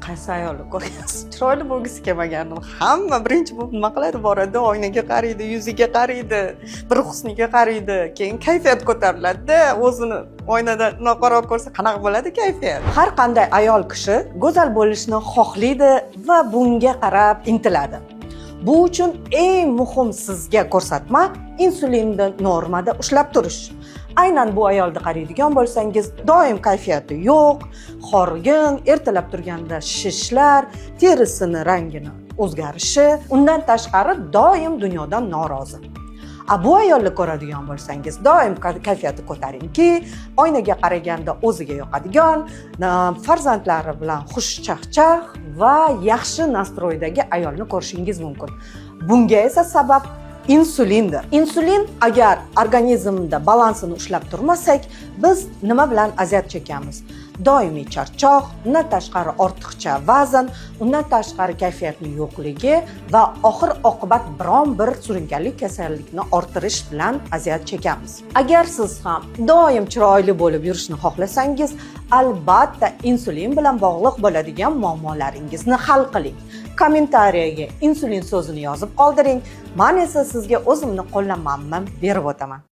qaysi ayolni ko'rgansiz? Chiroyli bo'lgisi kelmaganini hamma birinchi bo'lib nima qiladi? Boradi, oynaga qaraydi, yuziga qaraydi, bir husniga qaraydi, keyin kayfiyat ko'tariladi-da, o'zini oynada noqaro ko'rsa qanaqa bo'ladi kayfiyat? Har qanday ayol kishi go'zal bo'lishni xohlaydi va bunga qarab intiladi. Bu uchun eng muhim sizga ko'rsatma insulinni normada ushlab turish. Aynan bu ayolni qaraydigan bo'lsangiz, doim kayfiyati yo'q, horg'in, ertalab turganda shishlar, terisini rangini o'zgarishi, undan tashqari doim dunyodan norozi. Bu ayolni ko'radigan bo'lsangiz, doim kayfiyati ko'tarinki, oynaga qaraganda o'ziga yoqadigan, farzandlari bilan xushchaqchaq va yaxshi nastroydagi ayolni ko'rishingiz mumkin. Bunga esa sabab insulindir. Insulin agar organizmda balansini ushlab turmasak, biz nima bilan aziyat chekamiz? Doimiy charchoq, undan tashqari ortiqcha vazn, undan tashqari kayfiyatning yo'qligi va oxir oqibat biron bir surunkali kasallikni orttirish bilan aziyat chekamiz. Agar siz ham doim chiroyli bo'lib yurishni xohlasangiz, albatta insulin bilan bog'liq bo'ladigan muammolaringizni hal qiling. Kommentariyaga insulin so'zini yozib qoldiring. Men esa sizga o'zimni qo'llanmamni berib o'taman.